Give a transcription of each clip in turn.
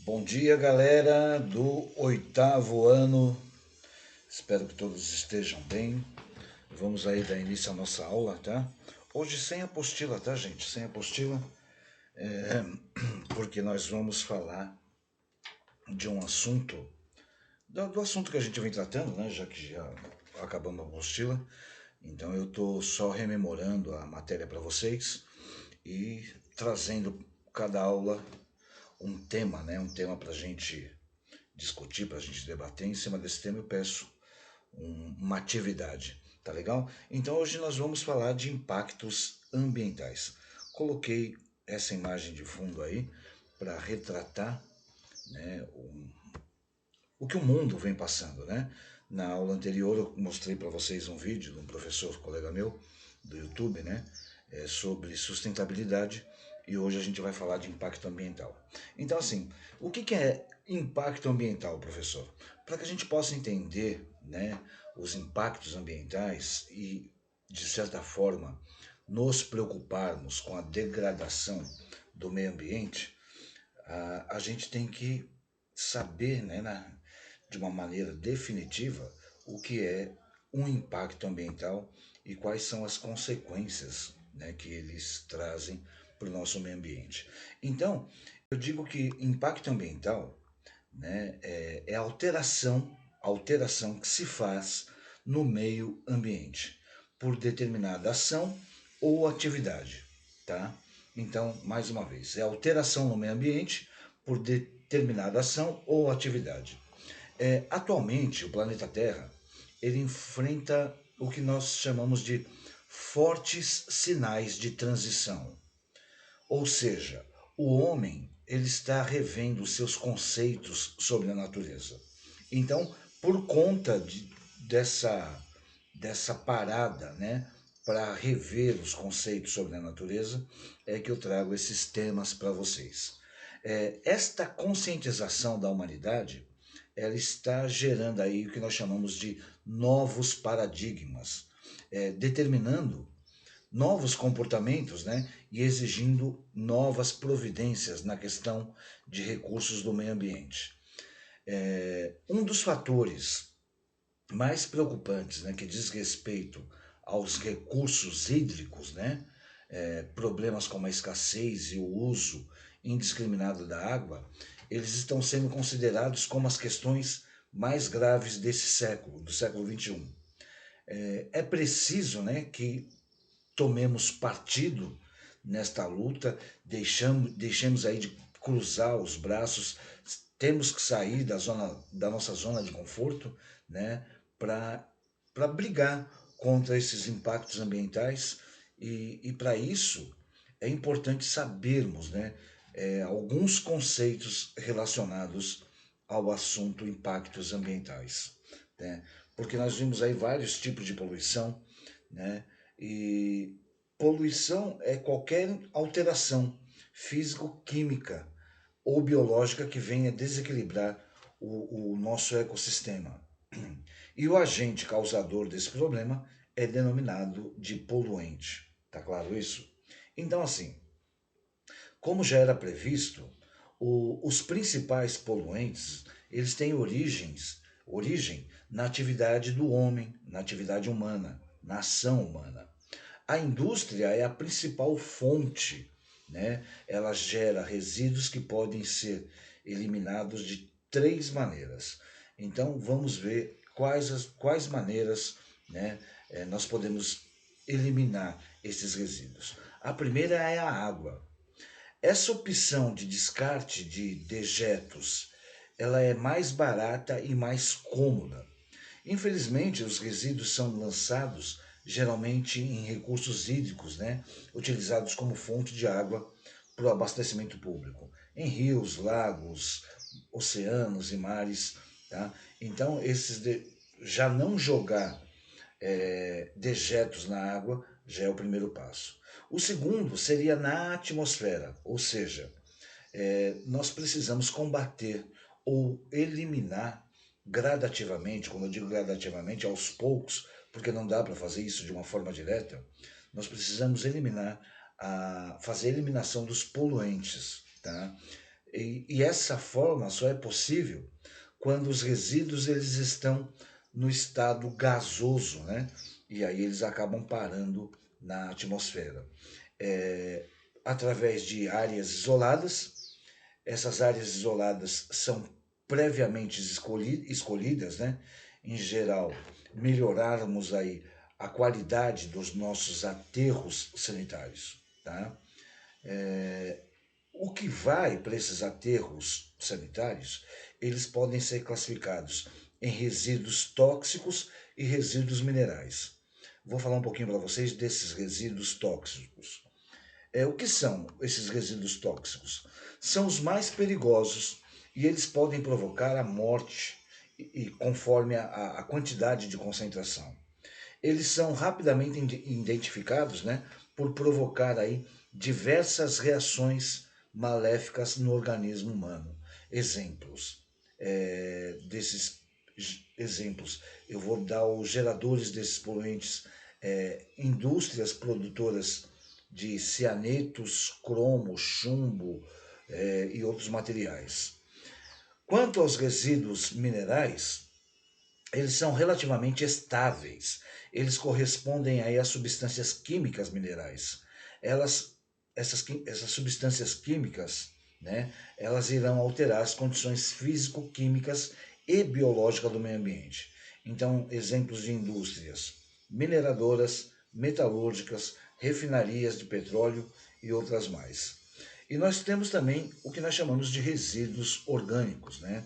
Bom dia, galera do oitavo ano. Espero que todos estejam bem. Vamos aí dar início à nossa aula, tá? Hoje sem apostila, tá, gente? Sem apostila, porque nós vamos falar de um assunto, do assunto que a gente vem tratando, né? Já que já acabamos a apostila. Então eu tô só rememorando a matéria para vocês e trazendo cada aula um tema, né? Um tema para a gente discutir, para a gente debater. Em cima desse tema eu peço uma atividade, tá legal? Então hoje nós vamos falar de impactos ambientais. Coloquei essa imagem de fundo aí para retratar, né, o que o mundo vem passando, né? Na aula anterior eu mostrei para vocês um vídeo de um professor, colega meu, do YouTube, né? Sobre sustentabilidade, e hoje a gente vai falar de impacto ambiental. Então, assim, o que é impacto ambiental, professor? Para que a gente possa entender, né, os impactos ambientais e, de certa forma, nos preocuparmos com a degradação do meio ambiente, a gente tem que saber, né, de uma maneira definitiva, o que é um impacto ambiental e quais são as consequências, né, que eles trazem para o nosso meio ambiente. Então, eu digo que impacto ambiental, né, é a alteração que se faz no meio ambiente por determinada ação ou atividade, tá? Então, mais uma vez, é alteração no meio ambiente por determinada ação ou atividade. Atualmente, o planeta Terra ele enfrenta o que nós chamamos de fortes sinais de transição. Ou seja, o homem ele está revendo os seus conceitos sobre a natureza. Então, por conta dessa parada, né, para rever os conceitos sobre a natureza, é que eu trago esses temas para vocês. Esta conscientização da humanidade, ela está gerando aí o que nós chamamos de novos paradigmas, determinando novos comportamentos, né, e exigindo novas providências na questão de recursos do meio ambiente. Um dos fatores mais preocupantes, né, que diz respeito aos recursos hídricos, né, problemas como a escassez e o uso indiscriminado da água, eles estão sendo considerados como as questões mais graves desse século, do século XXI. É preciso, né, que tomemos partido nesta luta, deixemos aí de cruzar os braços, temos que sair da nossa zona de conforto, né, para brigar contra esses impactos ambientais e para isso é importante sabermos, né, alguns conceitos relacionados ao assunto impactos ambientais, né, porque nós vimos aí vários tipos de poluição, né, e poluição é qualquer alteração físico-química ou biológica que venha desequilibrar o nosso ecossistema. E o agente causador desse problema é denominado de poluente. Tá claro isso? Então, assim, como já era previsto, os principais poluentes eles têm origem na atividade do homem, na atividade humana, na ação humana. A indústria é a principal fonte, né? Ela gera resíduos que podem ser eliminados de três maneiras. Então vamos ver quais maneiras, né, nós podemos eliminar esses resíduos. A primeira é a água. Essa opção de descarte de dejetos, ela é mais barata e mais cômoda. Infelizmente, os resíduos são lançados geralmente em recursos hídricos, né, utilizados como fonte de água para o abastecimento público, em rios, lagos, oceanos e mares. Tá? Então, já não jogar dejetos na água já é o primeiro passo. O segundo seria na atmosfera, ou seja, nós precisamos combater ou eliminar gradativamente, quando eu digo gradativamente, aos poucos, porque não dá para fazer isso de uma forma direta, nós precisamos fazer a eliminação dos poluentes, tá? E essa forma só é possível quando os resíduos eles estão no estado gasoso, né? E aí eles acabam parando na atmosfera. É, através de áreas isoladas, essas áreas isoladas são previamente escolhidas, né? Em geral, melhorarmos aí a qualidade dos nossos aterros sanitários, tá? O que vai para esses aterros sanitários, eles podem ser classificados em resíduos tóxicos e resíduos minerais. Vou falar um pouquinho para vocês desses resíduos tóxicos. O que são esses resíduos tóxicos? São os mais perigosos e eles podem provocar a morte e conforme a quantidade de concentração. Eles são rapidamente identificados, né, por provocar aí diversas reações maléficas no organismo humano. Exemplos desses exemplos, eu vou dar os geradores desses poluentes, indústrias produtoras de cianetos, cromo, chumbo e outros materiais. Quanto aos resíduos minerais, eles são relativamente estáveis. Eles correspondem aí a substâncias químicas minerais. Elas, essas substâncias químicas, né, elas irão alterar as condições físico-químicas e biológicas do meio ambiente. Então, exemplos de indústrias mineradoras, metalúrgicas, refinarias de petróleo e outras mais. E nós temos também o que nós chamamos de resíduos orgânicos, né?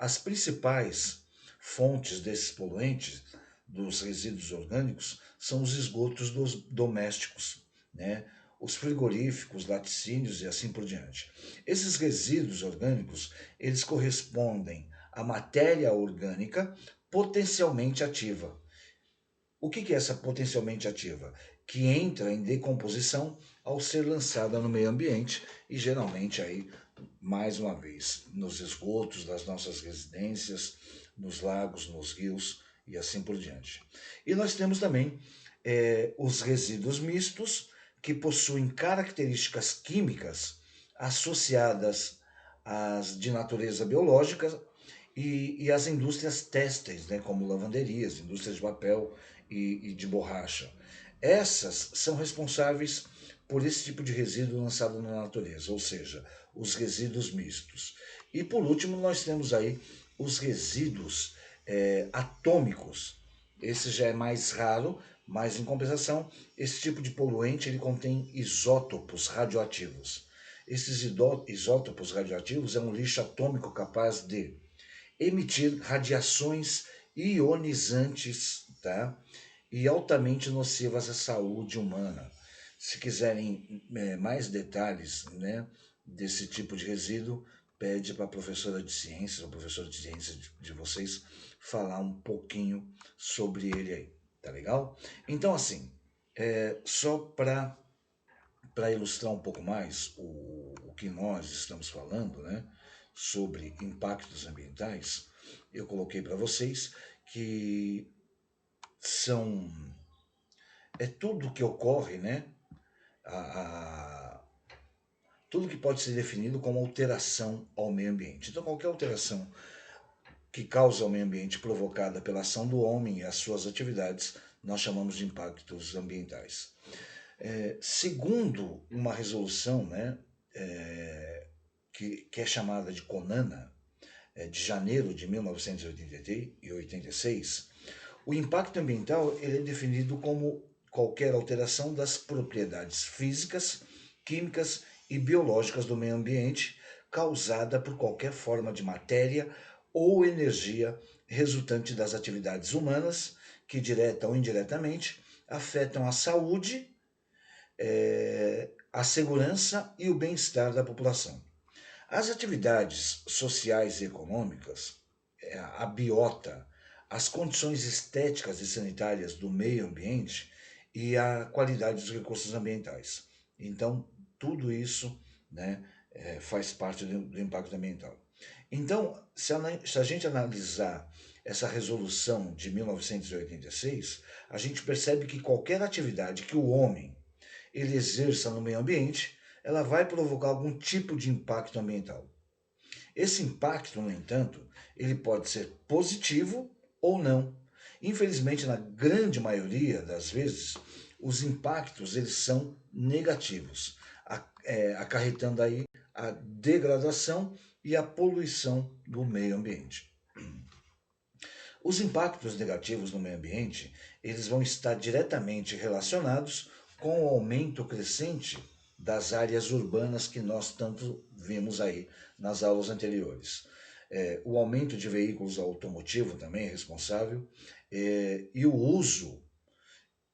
As principais fontes desses poluentes, dos resíduos orgânicos, são os esgotos domésticos, né? Os frigoríficos, laticínios e assim por diante. Esses resíduos orgânicos, eles correspondem à matéria orgânica potencialmente ativa. O que é essa potencialmente ativa? Que entra em decomposição ao ser lançada no meio ambiente e geralmente aí, mais uma vez, nos esgotos das nossas residências, nos lagos, nos rios e assim por diante. E nós temos também os resíduos mistos, que possuem características químicas associadas às de natureza biológica e as indústrias têxteis, né, como lavanderias, indústrias de papel e de borracha. Essas são responsáveis por esse tipo de resíduo lançado na natureza, ou seja, os resíduos mistos. E por último, nós temos aí os resíduos atômicos. Esse já é mais raro, mas em compensação, esse tipo de poluente ele contém isótopos radioativos. Esses isótopos radioativos é um lixo atômico capaz de emitir radiações ionizantes, tá? E altamente nocivas à saúde humana. Se quiserem mais detalhes, né, desse tipo de resíduo, pede para a professora de ciências ou professor de ciências de vocês falar um pouquinho sobre ele aí, tá legal? Então, assim, só para ilustrar um pouco mais o que nós estamos falando, né, sobre impactos ambientais, eu coloquei para vocês que são tudo que ocorre, né, a, a, tudo que pode ser definido como alteração ao meio ambiente. Então, qualquer alteração que causa ao meio ambiente provocada pela ação do homem e as suas atividades, nós chamamos de impactos ambientais. Segundo uma resolução, né, que é chamada de CONANA, de janeiro de 1986, o impacto ambiental ele é definido como qualquer alteração das propriedades físicas, químicas e biológicas do meio ambiente causada por qualquer forma de matéria ou energia resultante das atividades humanas que, direta ou indiretamente, afetam a saúde, a segurança e o bem-estar da população. As atividades sociais e econômicas, a biota, as condições estéticas e sanitárias do meio ambiente e a qualidade dos recursos ambientais. Então, tudo isso, né, faz parte do impacto ambiental. Então, se a gente analisar essa resolução de 1986, a gente percebe que qualquer atividade que o homem ele exerça no meio ambiente, ela vai provocar algum tipo de impacto ambiental. Esse impacto, no entanto, ele pode ser positivo ou não. Infelizmente, na grande maioria das vezes, os impactos eles são negativos, acarretando aí a degradação e a poluição do meio ambiente. Os impactos negativos no meio ambiente, eles vão estar diretamente relacionados com o aumento crescente das áreas urbanas que nós tanto vimos aí nas aulas anteriores. O aumento de veículos automotivos também é responsável, e o uso,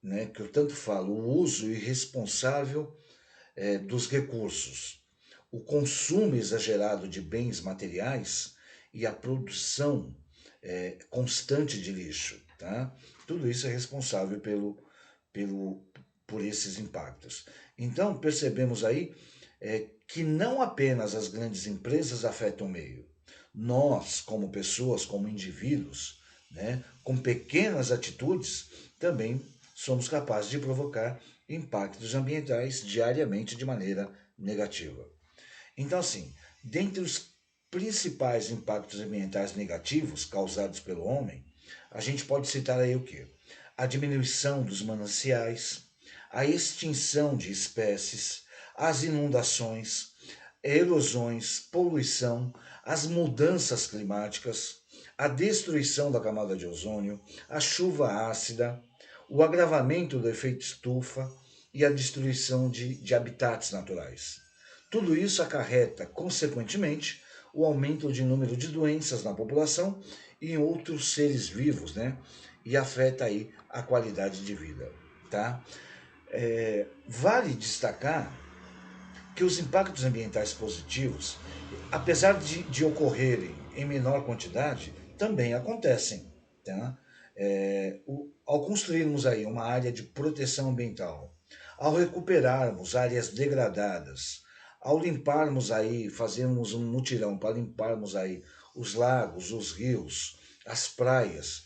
né, que eu tanto falo, o uso irresponsável dos recursos, o consumo exagerado de bens materiais e a produção constante de lixo. Tá? Tudo isso é responsável pelo, por esses impactos. Então, percebemos aí que não apenas as grandes empresas afetam o meio. Nós, como pessoas, como indivíduos, né, com pequenas atitudes, também somos capazes de provocar impactos ambientais diariamente de maneira negativa. Então, assim, dentre os principais impactos ambientais negativos causados pelo homem, a gente pode citar aí o quê? A diminuição dos mananciais, a extinção de espécies, as inundações, erosões, poluição, as mudanças climáticas, a destruição da camada de ozônio, a chuva ácida, o agravamento do efeito estufa e a destruição de habitats naturais. Tudo isso acarreta, consequentemente, o aumento de número de doenças na população e em outros seres vivos, né? E afeta aí a qualidade de vida, tá? Vale destacar que os impactos ambientais positivos, apesar de ocorrerem em menor quantidade, também acontecem. Tá? Ao construirmos aí uma área de proteção ambiental, ao recuperarmos áreas degradadas, ao limparmos aí, fazermos um mutirão para limparmos aí os lagos, os rios, as praias,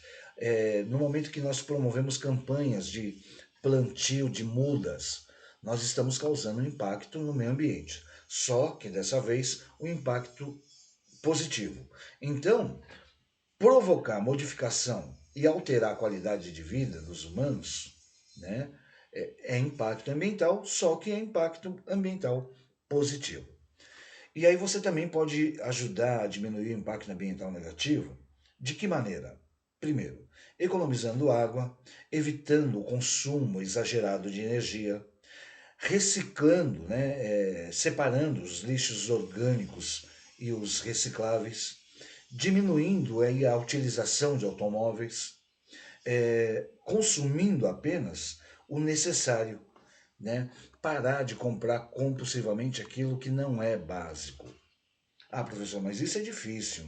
no momento que nós promovemos campanhas de plantio de mudas, nós estamos causando um impacto no meio ambiente. Só que dessa vez um impacto positivo. Então, provocar modificação e alterar a qualidade de vida dos humanos, né, é impacto ambiental, só que é impacto ambiental positivo. E aí você também pode ajudar a diminuir o impacto ambiental negativo. De que maneira? Primeiro, economizando água, evitando o consumo exagerado de energia, reciclando, né, separando os lixos orgânicos e os recicláveis, diminuindo aí a utilização de automóveis, consumindo apenas o necessário, né? Parar de comprar compulsivamente aquilo que não é básico. Ah, professor, mas isso é difícil.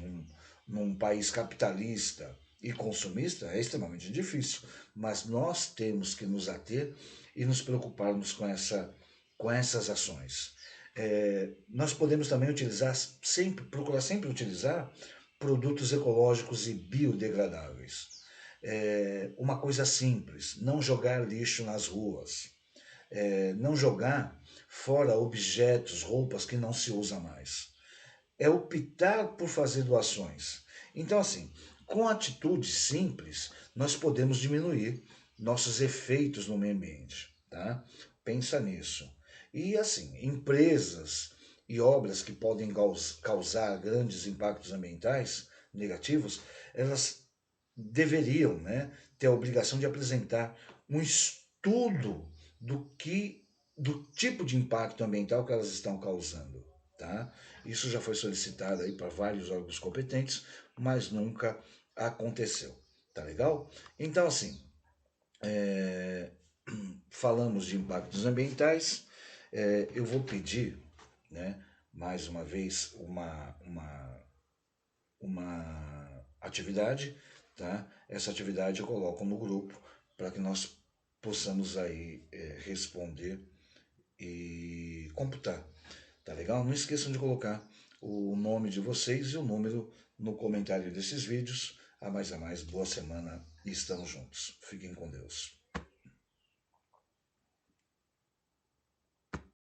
Num país capitalista e consumista é extremamente difícil. Mas nós temos que nos ater e nos preocuparmos com essas ações. Nós podemos também utilizar procurar sempre utilizar produtos ecológicos e biodegradáveis. Uma coisa simples, não jogar lixo nas ruas, não jogar fora objetos, roupas que não se usa mais. É optar por fazer doações. Então, assim, com atitudes simples, nós podemos diminuir nossos efeitos no meio ambiente, tá? Pensa nisso. E assim, empresas e obras que podem causar grandes impactos ambientais negativos, elas deveriam, né, ter a obrigação de apresentar um estudo do tipo de impacto ambiental que elas estão causando, tá? Isso já foi solicitado aí para vários órgãos competentes, mas nunca aconteceu, tá legal? Então assim, falamos de impactos ambientais, eu vou pedir, né, mais uma vez uma atividade, tá? Essa atividade eu coloco no grupo para que nós possamos aí responder e computar, tá legal? Não esqueçam de colocar o nome de vocês e o número no comentário desses vídeos. A mais, boa semana e estamos juntos. Fiquem com Deus.